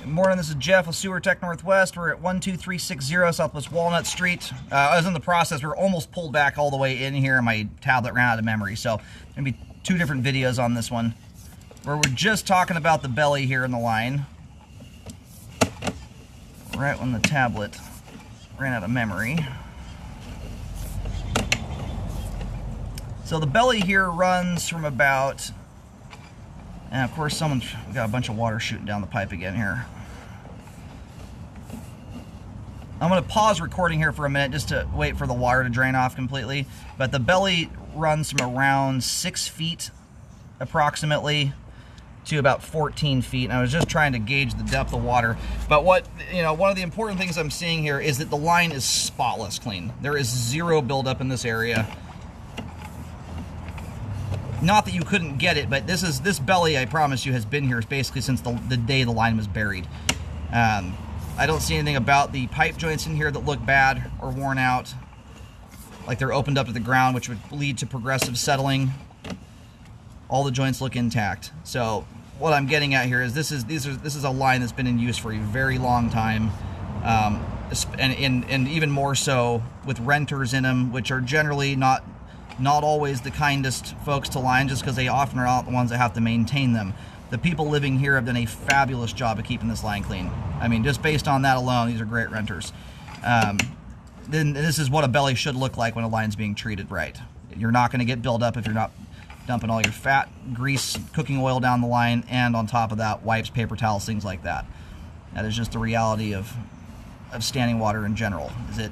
Good morning, this is Jeff with Sewer Tech Northwest. We're at 12360 Southwest Walnut Street. I was in the process, we were almost pulled back all the way in here and my tablet ran out of memory. So there's gonna be two different videos on this one, where we're just talking about the belly here in the line. Right when the tablet ran out of memory. So the belly here runs from about, and of course we got a bunch of water shooting down the pipe again here. I'm going to pause recording here for a minute just to wait for the water to drain off completely. But the belly runs from around 6 feet approximately to about 14 feet. And I was just trying to gauge the depth of water. But one of the important things I'm seeing here is that the line is spotless clean. There is zero buildup in this area. Not that you couldn't get it, but this belly, I promise you, has been here basically since the day the line was buried. I don't see anything about the pipe joints in here that look bad or worn out, like they're opened up to the ground, which would lead to progressive settling. All the joints look intact. So what I'm getting at here is this is a line that's been in use for a very long time, and even more so with renters in them, which are generally not always the kindest folks to line, just because they often are not the ones that have to maintain them. The people living here have done a fabulous job of keeping this line clean. I mean, just based on that alone, these are great renters. Then this is what a belly should look like when a line's being treated right. You're not going to get buildup if you're not dumping all your fat, grease, cooking oil down the line, and on top of that, wipes, paper towels, things like that. That is just the reality of standing water in general. It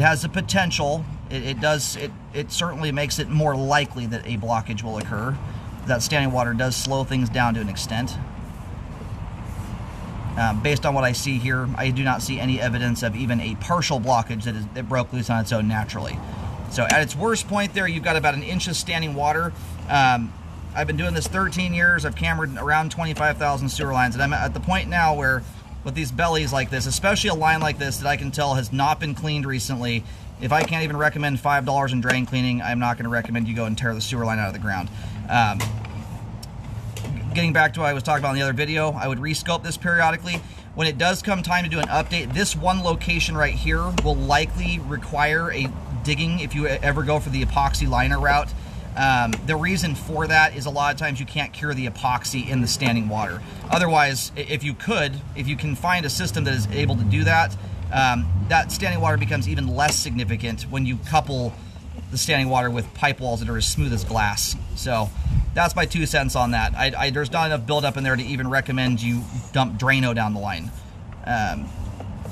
has the potential. It certainly makes it more likely that a blockage will occur. That standing water does slow things down to an extent. Based on what I see here, I do not see any evidence of even a partial blockage that broke loose on its own naturally. So at its worst point there, you've got about an inch of standing water. I've been doing this 13 years. I've cambered around 25,000 sewer lines, and I'm at the point now where with these bellies like this, especially a line like this that I can tell has not been cleaned recently, if I can't even recommend $5 in drain cleaning, I'm not going to recommend you go and tear the sewer line out of the ground. Getting back to what I was talking about in the other video, I would rescope this periodically. When it does come time to do an update, this one location right here will likely require a digging if you ever go for the epoxy liner route. The reason for that is a lot of times you can't cure the epoxy in the standing water. Otherwise, if you can find a system that is able to do that, that standing water becomes even less significant when you couple the standing water with pipe walls that are as smooth as glass. So that's my 2 cents on that. There's not enough buildup in there to even recommend you dump Drano down the line.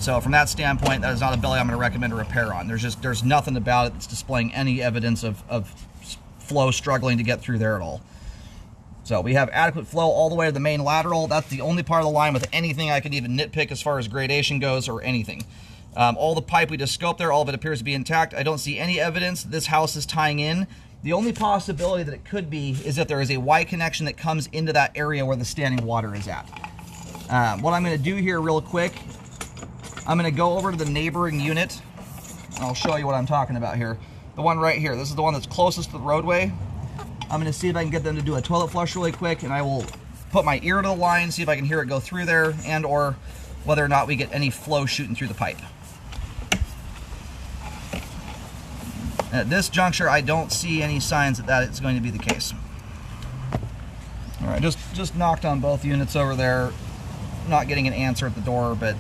So from that standpoint, that is not a belly I'm going to recommend a repair on. There's nothing about it that's displaying any evidence of flow struggling to get through there at all. So we have adequate flow all the way to the main lateral. That's the only part of the line with anything I can even nitpick as far as gradation goes or anything. All the pipe we just scoped there, all of it appears to be intact. I don't see any evidence that this house is tying in. The only possibility that it could be is that there is a Y connection that comes into that area where the standing water is at. What I'm going to do here real quick, I'm going to go over to the neighboring unit, and I'll show you what I'm talking about here. The one right here, this is the one that's closest to the roadway. I'm going to see if I can get them to do a toilet flush really quick, and I will put my ear to the line, see if I can hear it go through there, and or whether or not we get any flow shooting through the pipe. At this juncture, I don't see any signs that it's going to be the case. All right, just knocked on both units over there. Not getting an answer at the door, but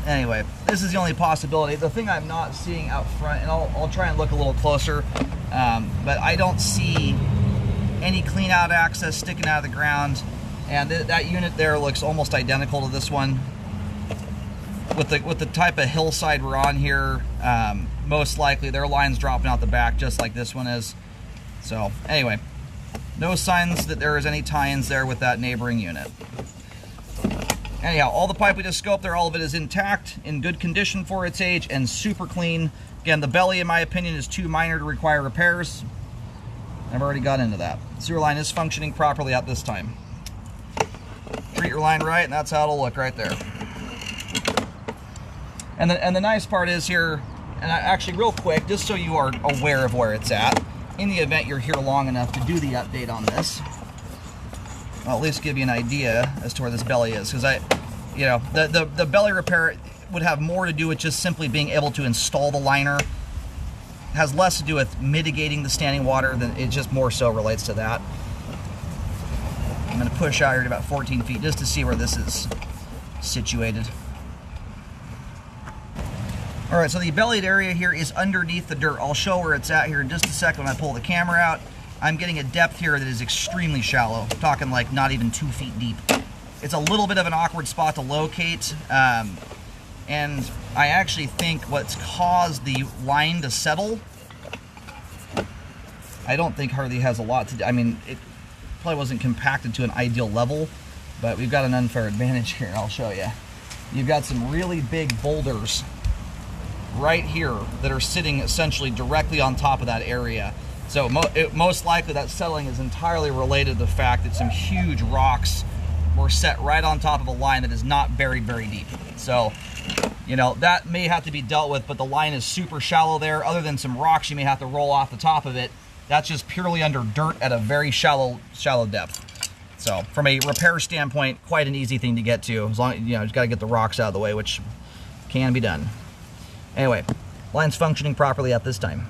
anyway, this is the only possibility. The thing I'm not seeing out front, and I'll try and look a little closer, but I don't see any clean out access sticking out of the ground, and that unit there looks almost identical to this one. With the type of hillside we're on here, most likely their line's dropping out the back just like this one is. So anyway, no signs that there is any tie-ins there with that neighboring unit. Anyhow, all the pipe we just scoped there, all of it is intact, in good condition for its age, and super clean. Again, the belly, in my opinion, is too minor to require repairs. I've already got into that. Sewer line is functioning properly at this time. Treat your line right, and that's how it'll look right there. And the nice part is here, and actually real quick, just so you are aware of where it's at, in the event you're here long enough to do the update on this, I'll at least give you an idea as to where this belly is, because the belly repair would have more to do with just simply being able to install the liner. It has less to do with mitigating the standing water than it just more so relates to that. I'm going to push out here to about 14 feet just to see where this is situated. All right, so the bellied area here is underneath the dirt. I'll show where it's at here in just a second when I pull the camera out. I'm getting a depth here that is extremely shallow. I'm talking like not even 2 feet deep. It's a little bit of an awkward spot to locate, and I actually think what's caused the line to settle, I don't think hardly has a lot to do. I mean, it probably wasn't compacted to an ideal level, but we've got an unfair advantage here. I'll show you. You've got some really big boulders right here that are sitting essentially directly on top of that area. So most likely that settling is entirely related to the fact that some huge rocks were set right on top of a line that is not buried very deep. So, you know, that may have to be dealt with, but the line is super shallow there. Other than some rocks you may have to roll off the top of it, that's just purely under dirt at a very shallow depth. So from a repair standpoint, quite an easy thing to get to. As long as, you know, just got to get the rocks out of the way, which can be done. Anyway, line's functioning properly at this time.